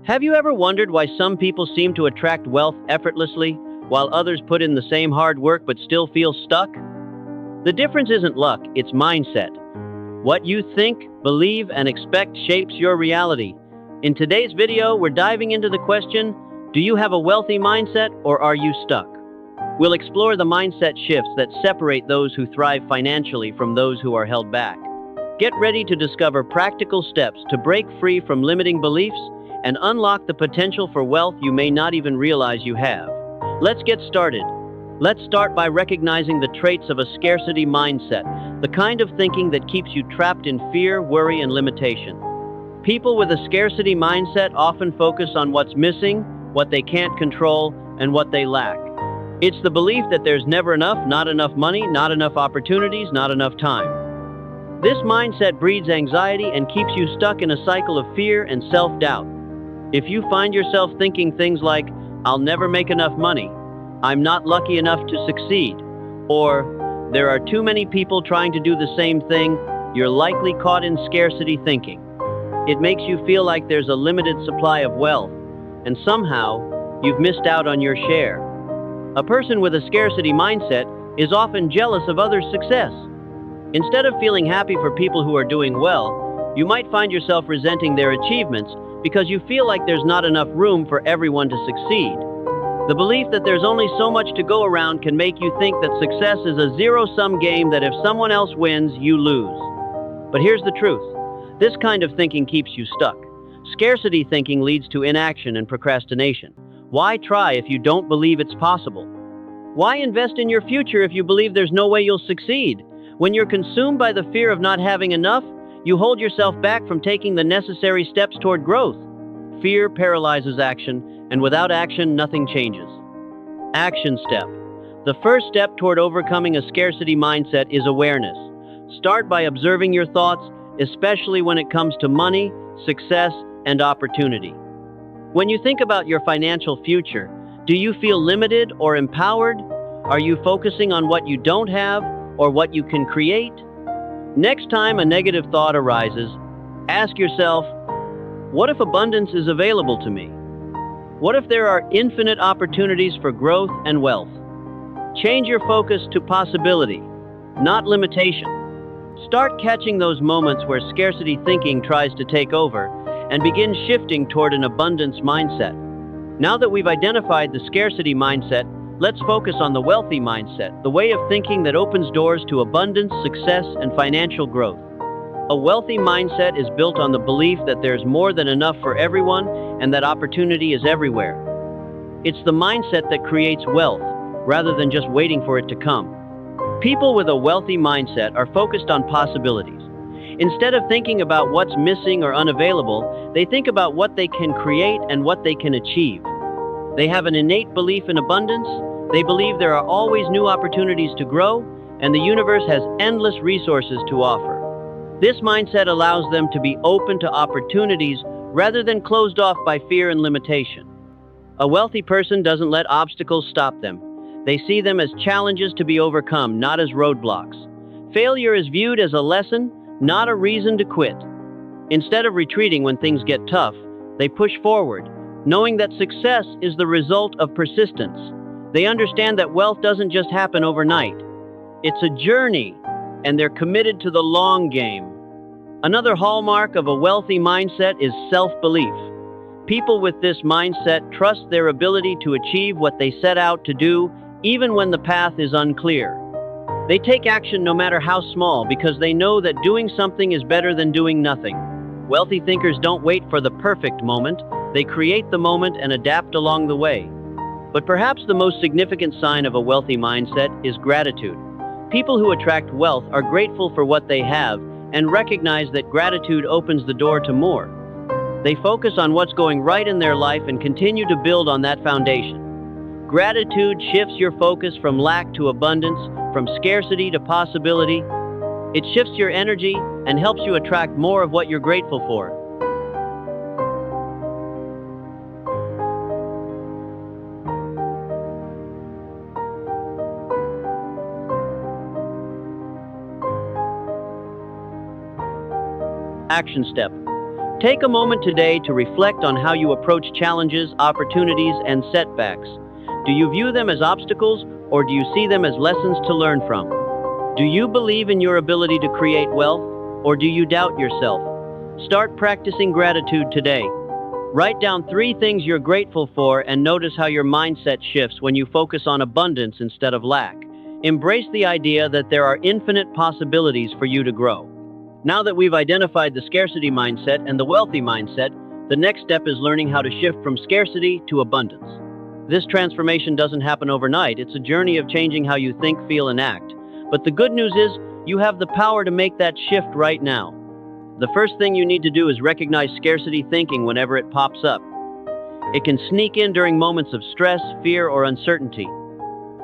Have you ever wondered why some people seem to attract wealth effortlessly, while others put in the same hard work but still feel stuck? The difference isn't luck, it's mindset. What you think, believe, and expect shapes your reality. In today's video, we're diving into the question, do you have a wealthy mindset or are you stuck? We'll explore the mindset shifts that separate those who thrive financially from those who are held back. Get ready to discover practical steps to break free from limiting beliefs and unlock the potential for wealth you may not even realize you have. Let's get started. Let's start by recognizing the traits of a scarcity mindset, the kind of thinking that keeps you trapped in fear, worry, and limitation. People with a scarcity mindset often focus on what's missing, what they can't control, and what they lack. It's the belief that there's never enough, not enough money, not enough opportunities, not enough time. This mindset breeds anxiety and keeps you stuck in a cycle of fear and self-doubt. If you find yourself thinking things like, I'll never make enough money, I'm not lucky enough to succeed, or there are too many people trying to do the same thing, you're likely caught in scarcity thinking. It makes you feel like there's a limited supply of wealth, and somehow you've missed out on your share. A person with a scarcity mindset is often jealous of others' success. Instead of feeling happy for people who are doing well, you might find yourself resenting their achievements because you feel like there's not enough room for everyone to succeed. The belief that there's only so much to go around can make you think that success is a zero-sum game, that if someone else wins, you lose. But here's the truth. This kind of thinking keeps you stuck. Scarcity thinking leads to inaction and procrastination. Why try if you don't believe it's possible? Why invest in your future if you believe there's no way you'll succeed? When you're consumed by the fear of not having enough, you hold yourself back from taking the necessary steps toward growth. Fear paralyzes action, and without action, nothing changes. Action step. The first step toward overcoming a scarcity mindset is awareness. Start by observing your thoughts, especially when it comes to money, success, and opportunity. When you think about your financial future, do you feel limited or empowered? Are you focusing on what you don't have or what you can create? Next time a negative thought arises, ask yourself, what if abundance is available to me? What if there are infinite opportunities for growth and wealth? Change your focus to possibility, not limitation. Start catching those moments where scarcity thinking tries to take over and begin shifting toward an abundance mindset. Now that we've identified the scarcity mindset, let's focus on the wealthy mindset, the way of thinking that opens doors to abundance, success, and financial growth. A wealthy mindset is built on the belief that there's more than enough for everyone and that opportunity is everywhere. It's the mindset that creates wealth, rather than just waiting for it to come. People with a wealthy mindset are focused on possibilities. Instead of thinking about what's missing or unavailable, they think about what they can create and what they can achieve. They have an innate belief in abundance. They believe there are always new opportunities to grow, and the universe has endless resources to offer. This mindset allows them to be open to opportunities rather than closed off by fear and limitation. A wealthy person doesn't let obstacles stop them. They see them as challenges to be overcome, not as roadblocks. Failure is viewed as a lesson, not a reason to quit. Instead of retreating when things get tough, they push forward, knowing that success is the result of persistence. They understand that wealth doesn't just happen overnight. It's a journey, and they're committed to the long game. Another hallmark of a wealthy mindset is self-belief. People with this mindset trust their ability to achieve what they set out to do, even when the path is unclear. They take action no matter how small because they know that doing something is better than doing nothing. Wealthy thinkers don't wait for the perfect moment. They create the moment and adapt along the way. But perhaps the most significant sign of a wealthy mindset is gratitude. People who attract wealth are grateful for what they have and recognize that gratitude opens the door to more. They focus on what's going right in their life and continue to build on that foundation. Gratitude shifts your focus from lack to abundance, from scarcity to possibility. It shifts your energy and helps you attract more of what you're grateful for. Action step. Take a moment today to reflect on how you approach challenges, opportunities, and setbacks. Do you view them as obstacles, or do you see them as lessons to learn from? Do you believe in your ability to create wealth, or do you doubt yourself? Start practicing gratitude today. Write down 3 things you're grateful for and notice how your mindset shifts when you focus on abundance instead of lack. Embrace the idea that there are infinite possibilities for you to grow. Now that we've identified the scarcity mindset and the wealthy mindset, the next step is learning how to shift from scarcity to abundance. This transformation doesn't happen overnight. It's a journey of changing how you think, feel, and act. But the good news is, you have the power to make that shift right now. The first thing you need to do is recognize scarcity thinking whenever it pops up. It can sneak in during moments of stress, fear, or uncertainty.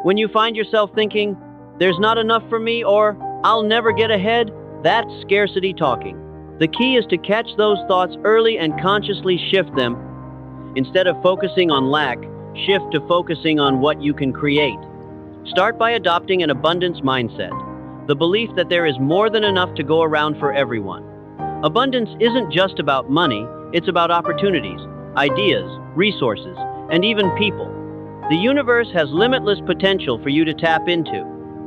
When you find yourself thinking, "There's not enough for me," or "I'll never get ahead," that's scarcity talking. The key is to catch those thoughts early and consciously shift them. Instead of focusing on lack, shift to focusing on what you can create. Start by adopting an abundance mindset, the belief that there is more than enough to go around for everyone. Abundance isn't just about money, it's about opportunities, ideas, resources, and even people. The universe has limitless potential for you to tap into.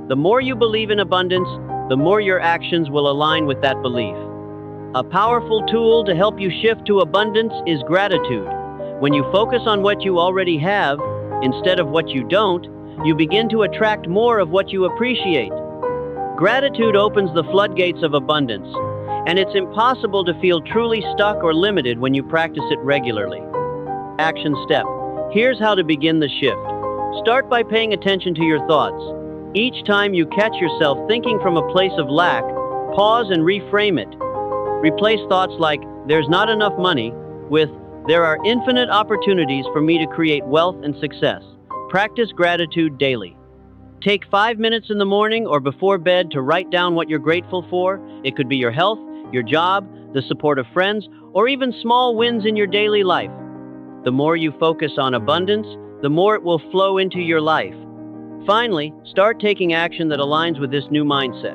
The more you believe in abundance, the more your actions will align with that belief. A powerful tool to help you shift to abundance is gratitude. When you focus on what you already have, instead of what you don't, you begin to attract more of what you appreciate. Gratitude opens the floodgates of abundance, and it's impossible to feel truly stuck or limited when you practice it regularly. Action step. Here's how to begin the shift. Start by paying attention to your thoughts. Each time you catch yourself thinking from a place of lack, pause and reframe it. Replace thoughts like, "There's not enough money," with, "There are infinite opportunities for me to create wealth and success." Practice gratitude daily. Take 5 minutes in the morning or before bed to write down what you're grateful for. It could be your health, your job, the support of friends, or even small wins in your daily life. The more you focus on abundance, the more it will flow into your life. Finally, start taking action that aligns with this new mindset.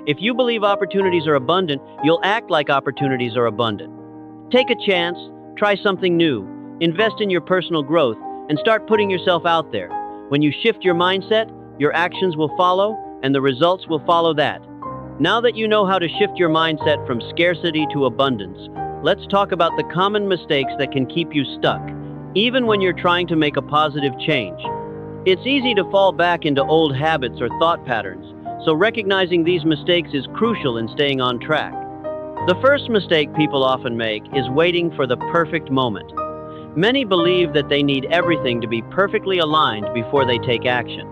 If you believe opportunities are abundant, you'll act like opportunities are abundant. Take a chance, try something new, invest in your personal growth, and start putting yourself out there. When you shift your mindset, your actions will follow, and the results will follow that. Now that you know how to shift your mindset from scarcity to abundance, let's talk about the common mistakes that can keep you stuck, even when you're trying to make a positive change. It's easy to fall back into old habits or thought patterns, so recognizing these mistakes is crucial in staying on track. The first mistake people often make is waiting for the perfect moment. Many believe that they need everything to be perfectly aligned before they take action.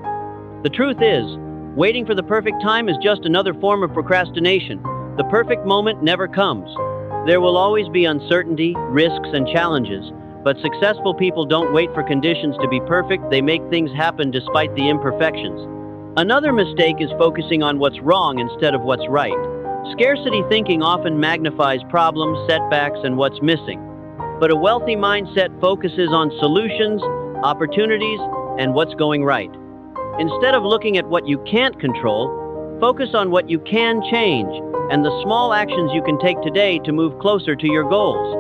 The truth is, waiting for the perfect time is just another form of procrastination. The perfect moment never comes. There will always be uncertainty, risks, and challenges, but successful people don't wait for conditions to be perfect, they make things happen despite the imperfections. Another mistake is focusing on what's wrong instead of what's right. Scarcity thinking often magnifies problems, setbacks, and what's missing. But a wealthy mindset focuses on solutions, opportunities, and what's going right. Instead of looking at what you can't control, focus on what you can change and the small actions you can take today to move closer to your goals.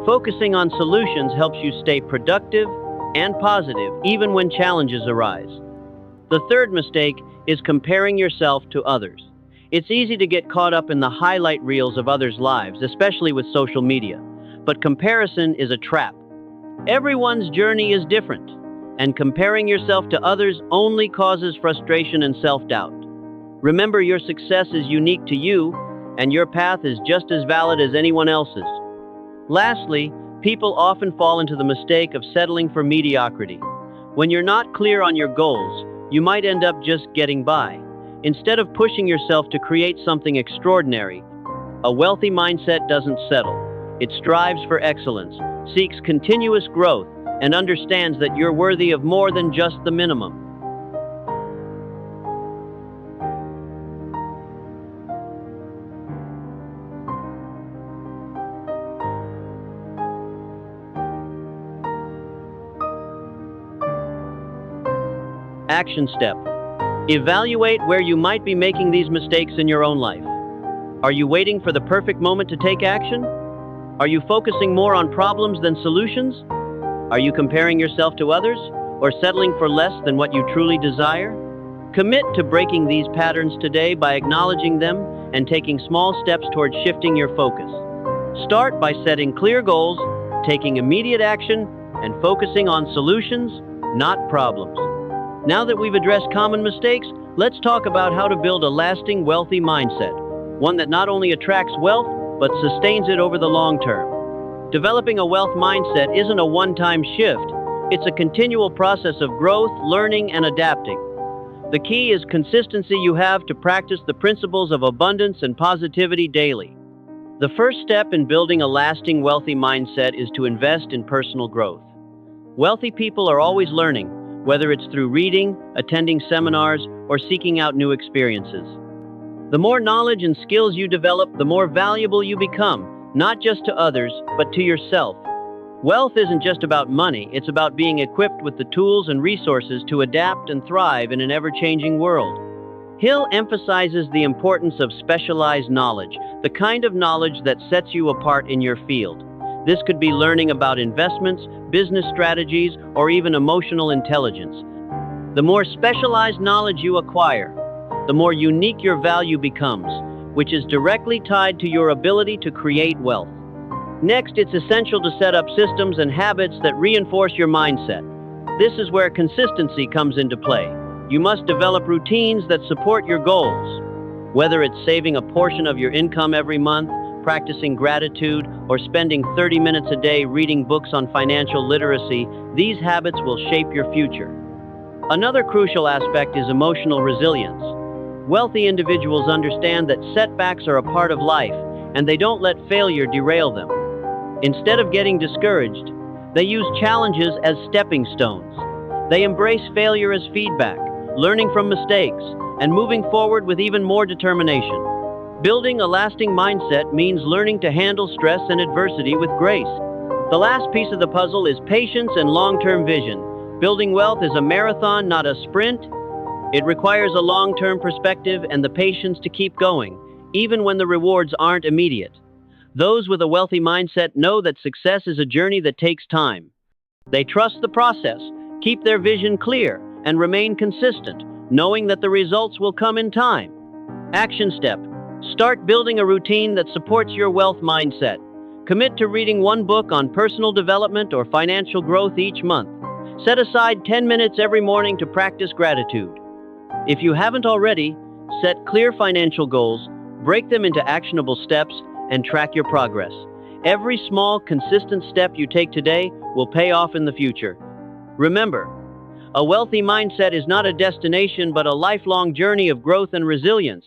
Focusing on solutions helps you stay productive and positive even when challenges arise. The third mistake is comparing yourself to others. It's easy to get caught up in the highlight reels of others' lives, especially with social media. But comparison is a trap. Everyone's journey is different, and comparing yourself to others only causes frustration and self-doubt. Remember, your success is unique to you, and your path is just as valid as anyone else's. Lastly, people often fall into the mistake of settling for mediocrity. When you're not clear on your goals, you might end up just getting by. Instead of pushing yourself to create something extraordinary, a wealthy mindset doesn't settle. It strives for excellence, seeks continuous growth, and understands that you're worthy of more than just the minimum. Action step. Evaluate where you might be making these mistakes in your own life. Are you waiting for the perfect moment to take action? Are you focusing more on problems than solutions? Are you comparing yourself to others, or settling for less than what you truly desire? Commit to breaking these patterns today by acknowledging them and taking small steps toward shifting your focus. Start by setting clear goals, taking immediate action, and focusing on solutions, not problems. Now that we've addressed common mistakes, let's talk about how to build a lasting, wealthy mindset, one that not only attracts wealth, but sustains it over the long term. Developing a wealth mindset isn't a one-time shift. It's a continual process of growth, learning, and adapting. The key is consistency. You have to practice the principles of abundance and positivity daily. The first step in building a lasting, wealthy mindset is to invest in personal growth. Wealthy people are always learning, whether it's through reading, attending seminars, or seeking out new experiences. The more knowledge and skills you develop, the more valuable you become, not just to others, but to yourself. Wealth isn't just about money, it's about being equipped with the tools and resources to adapt and thrive in an ever-changing world. Hill emphasizes the importance of specialized knowledge, the kind of knowledge that sets you apart in your field. This could be learning about investments, business strategies, or even emotional intelligence. The more specialized knowledge you acquire, the more unique your value becomes, which is directly tied to your ability to create wealth. Next, it's essential to set up systems and habits that reinforce your mindset. This is where consistency comes into play. You must develop routines that support your goals. Whether it's saving a portion of your income every month, practicing gratitude, or spending 30 minutes a day reading books on financial literacy, these habits will shape your future. Another crucial aspect is emotional resilience. Wealthy individuals understand that setbacks are a part of life, and they don't let failure derail them. Instead of getting discouraged, they use challenges as stepping stones. They embrace failure as feedback, learning from mistakes, and moving forward with even more determination. Building a lasting mindset means learning to handle stress and adversity with grace. The last piece of the puzzle is patience and long-term vision. Building wealth is a marathon, not a sprint. It requires a long-term perspective and the patience to keep going, even when the rewards aren't immediate. Those with a wealthy mindset know that success is a journey that takes time. They trust the process, keep their vision clear, and remain consistent, knowing that the results will come in time. Action step: start building a routine that supports your wealth mindset. Commit to reading one book on personal development or financial growth each month. Set aside 10 minutes every morning to practice gratitude. If you haven't already, set clear financial goals, break them into actionable steps, and track your progress. Every small, consistent step you take today will pay off in the future. Remember, a wealthy mindset is not a destination but a lifelong journey of growth and resilience.